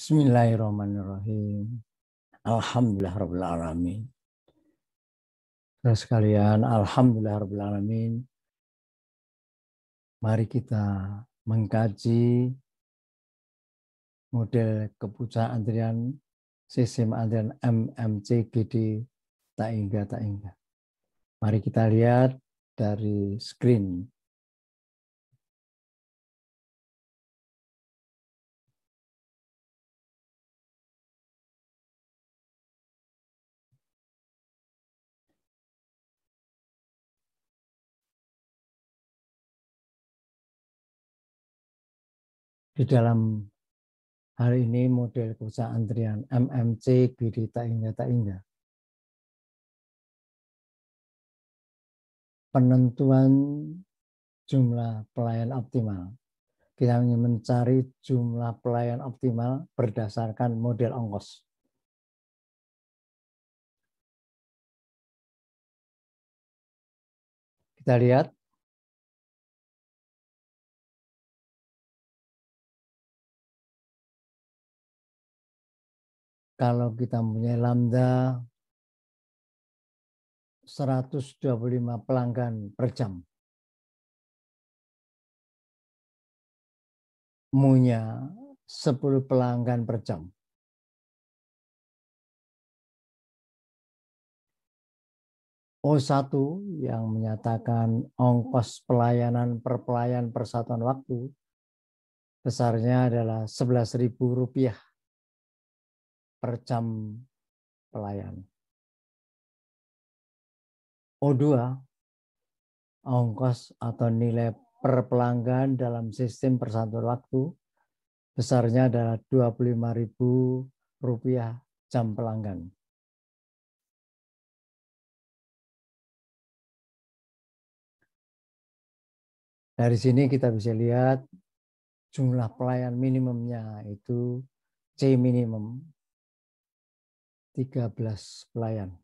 Bismillahirrahmanirrahim. Alhamdulillahirrahmanirrahim. Saudara sekalian, alhamdulillahirrahmanirrahim. Mari kita mengkaji model keputusan antrian sistem antrian MMCGD tak hingga. Mari kita lihat dari screen. Di dalam hari ini model keputusan antrian MMCGD tak hingga. Penentuan jumlah pelayan optimal. Kita ingin mencari jumlah pelayan optimal berdasarkan model ongkos. Kita lihat. Kalau kita mempunyai lambda 125 pelanggan per jam, mu-nya 10 pelanggan per jam. O1 yang menyatakan ongkos pelayanan per pelayan per satuan waktu besarnya adalah Rp11.000 per jam pelayan. O2 ongkos atau nilai per pelanggan dalam sistem persatuan waktu besarnya adalah Rp25.000 jam pelanggan. Dari sini kita bisa lihat jumlah pelayan minimumnya itu C minimum 13 pelayan.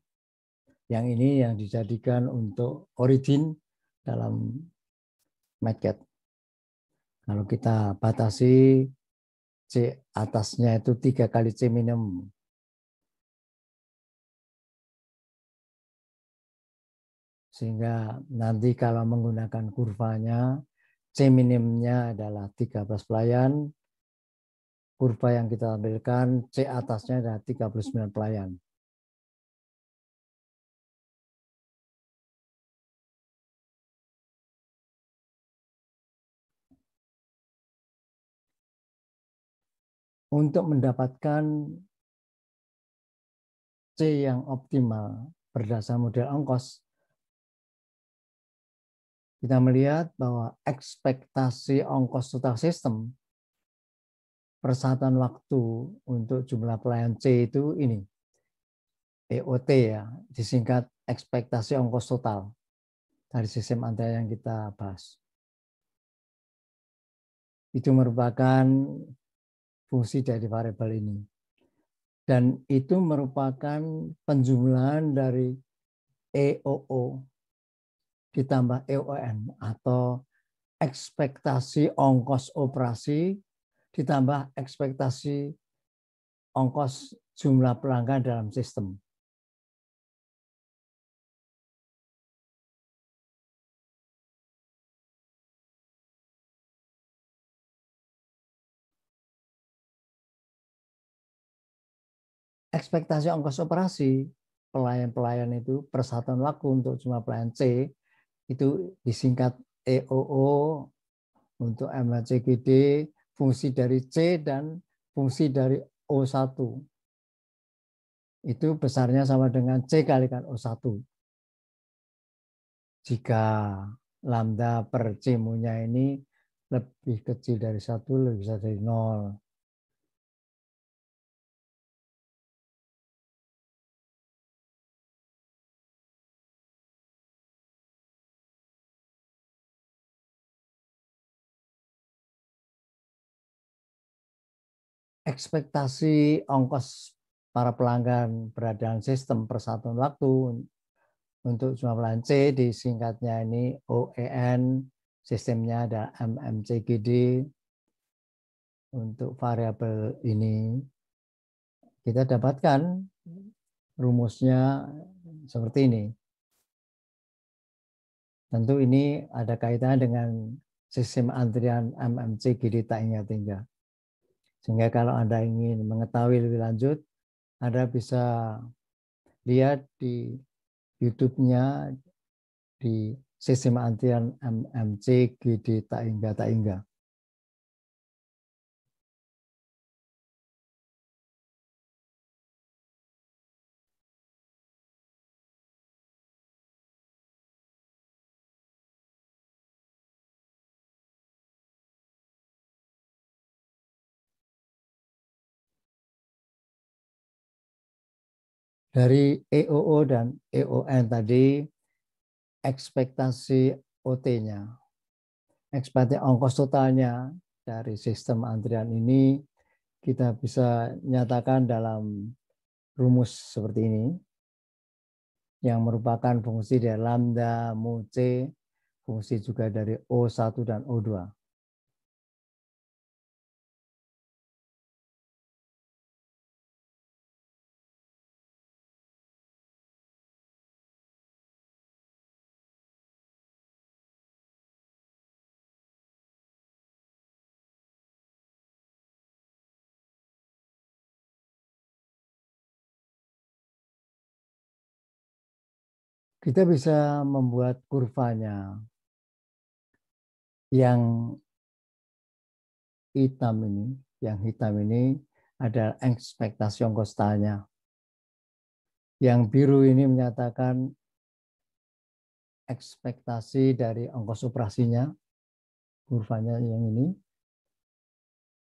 Yang ini yang dijadikan untuk origin dalam MATCAD. Kalau kita batasi C atasnya itu 3 kali C minimum. Sehingga nanti kalau menggunakan kurvanya, C minimumnya adalah 13 pelayan. Kurva yang kita tampilkan, C atasnya adalah 39 pelayan. Untuk mendapatkan C yang optimal berdasarkan model ongkos, kita melihat bahwa ekspektasi ongkos total sistem persatuan waktu untuk jumlah pelayan C itu ini, EOT ya, disingkat ekspektasi ongkos total dari sistem antrian yang kita bahas. Itu merupakan fungsi dari variabel ini. Dan itu merupakan penjumlahan dari EOO ditambah EON atau ekspektasi ongkos operasi ditambah ekspektasi ongkos jumlah pelanggan dalam sistem. Ekspektasi ongkos operasi pelayan-pelayan itu persatuan waktu untuk jumlah pelayan C itu disingkat EOO untuk MHCGD, fungsi dari C dan fungsi dari O1. Itu besarnya sama dengan C kalikan O1. Jika lambda per C mu-nya ini lebih kecil dari 1, lebih besar dari 0. Ekspektasi ongkos para pelanggan berada dalam sistem persatuan waktu untuk jumlah pelanggan C disingkatnya ini OEN, sistemnya ada MMCGD. untuk variabel ini kita dapatkan rumusnya seperti ini. Tentu ini ada kaitannya dengan sistem antrian MMC GD tak hingga. Sehingga kalau Anda ingin mengetahui lebih lanjut, Anda bisa lihat di YouTube-nya di sistem antrian MMC GD tak hingga. Dari EOO dan EON tadi, ekspektasi OT-nya, ekspektasi ongkos totalnya dari sistem antrian ini kita bisa nyatakan dalam rumus seperti ini, yang merupakan fungsi dari lambda mu C, fungsi juga dari O1 dan O2. Kita bisa membuat kurvanya yang yang hitam ini adalah ekspektasi ongkos totalnya. Yang biru ini menyatakan ekspektasi dari ongkos operasinya, kurvanya yang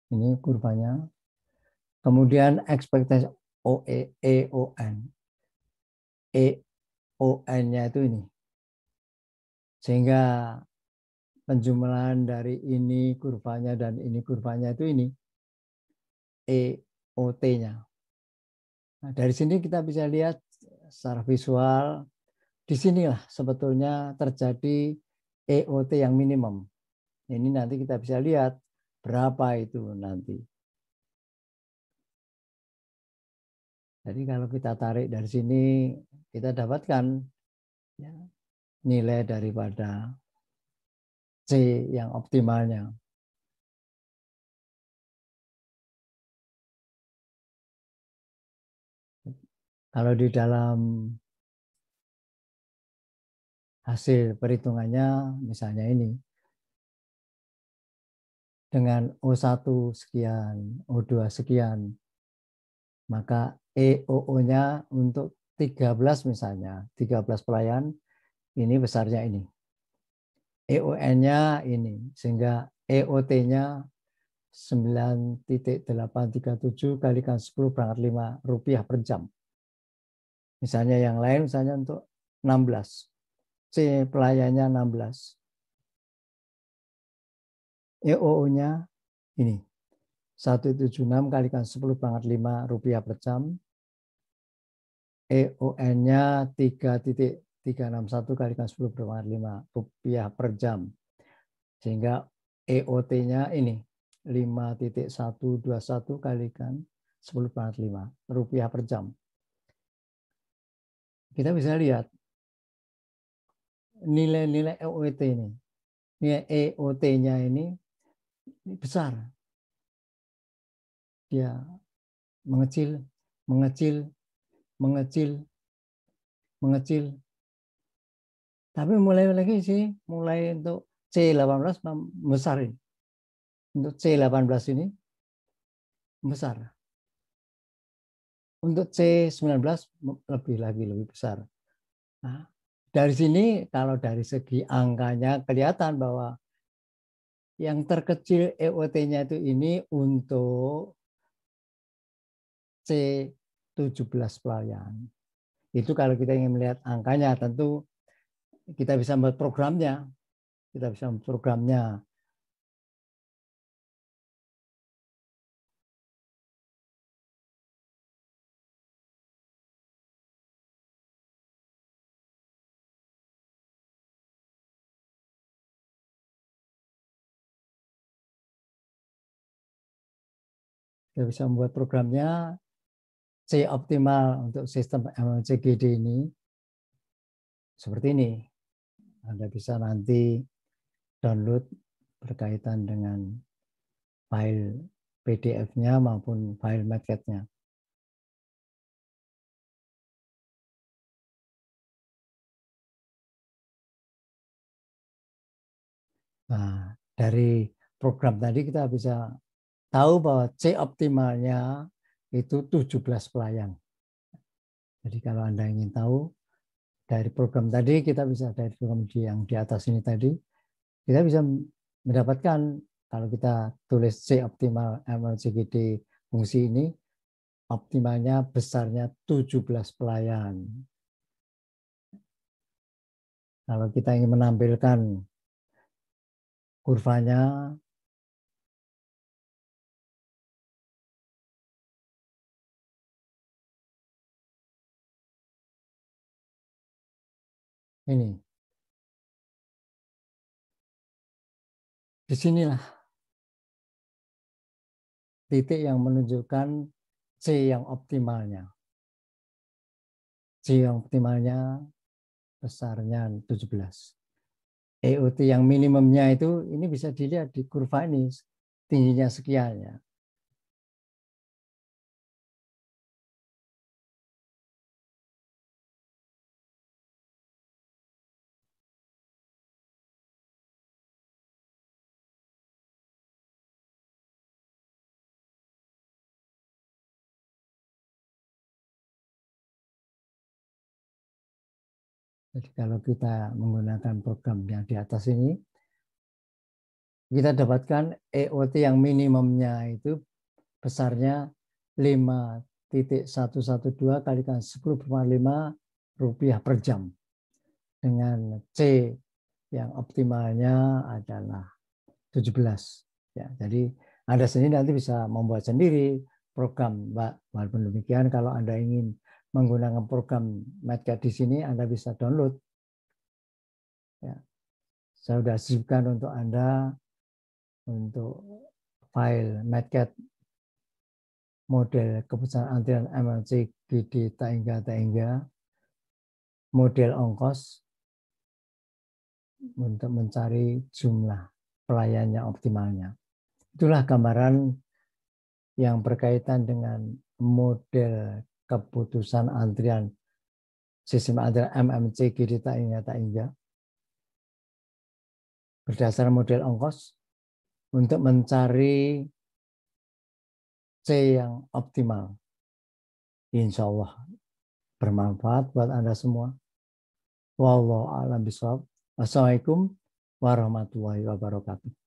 ini kurvanya. Kemudian ekspektasi EON, EON-nya itu ini. Sehingga penjumlahan dari ini kurvanya dan ini kurvanya itu ini EOT-nya. Nah, dari sini kita bisa lihat secara visual, disinilah sebetulnya terjadi EOT yang minimum. Ini nanti kita bisa lihat berapa itu nanti. Jadi kalau kita tarik dari sini, kita dapatkan ya, nilai daripada C yang optimalnya. Kalau di dalam hasil perhitungannya, misalnya ini, dengan O1 sekian, O2 sekian, maka EOO-nya untuk 13 misalnya, 13 pelayan, ini besarnya ini. EON-nya ini, sehingga EOT-nya 9,837 kalikan 10 perangkat 5 rupiah per jam. Misalnya yang lain, misalnya untuk 16. C pelayannya 16. EOO-nya ini. 176 kalikan 10 perangkat 5 rupiah per jam. EON-nya 3,361 kalikan 10 perangkat 5 rupiah per jam. Sehingga EOT-nya ini 5,121 kalikan 10 perangkat 5 rupiah per jam. Kita bisa lihat nilai-nilai EOT ini. Nilai EOT-nya ini besar. Dia mengecil, mengecil, mengecil, mengecil. Tapi mulai lagi sih, mulai untuk C18 besar ini. Untuk C18 ini besar. Untuk C19 lebih besar. Nah, dari sini kalau dari segi angkanya kelihatan bahwa yang terkecil EOT-nya itu ini untuk C17 pelayan. Itu kalau kita ingin melihat angkanya, tentu kita bisa membuat programnya. Kita bisa membuat programnya. Kita bisa membuat programnya C optimal untuk sistem MLCGD ini seperti ini. Anda bisa nanti download berkaitan dengan file PDF-nya maupun file Matcat-nya. Nah, dari program tadi kita bisa tahu bahwa C optimalnya itu 17 pelayan. Jadi kalau Anda ingin tahu dari program tadi, kita bisa dari program yang di atas ini tadi, kita bisa mendapatkan kalau kita tulis C optimal MLCGD fungsi ini, optimalnya besarnya 17 pelayan. Kalau kita ingin menampilkan kurvanya, ini. Disinilah titik yang menunjukkan C yang optimalnya. C yang optimalnya besarnya 17. EOT yang minimumnya itu ini bisa dilihat di kurva ini tingginya sekian ya. Jadi kalau kita menggunakan program yang di atas ini, kita dapatkan EOT yang minimumnya itu besarnya 5,112 kalikan 10,5 rupiah per jam. Dengan C yang optimalnya adalah 17. Ya, jadi Anda sendiri nanti bisa membuat sendiri program, Mbak. Walaupun demikian, kalau Anda ingin menggunakan program Matcat di sini, Anda bisa download. Ya, saya sudah sisipkan untuk Anda untuk file Matcat model keputusan antrian MLC GD Taingga model ongkos untuk mencari jumlah pelayannya optimalnya. Itulah gambaran yang berkaitan dengan model keputusan antrian sistem antrian MMC GD Taingga berdasar model ongkos untuk mencari C yang optimal. Insya Allah bermanfaat buat Anda semua. Wallahu a'lam bishawab. Wassalamualaikum warahmatullahi wabarakatuh.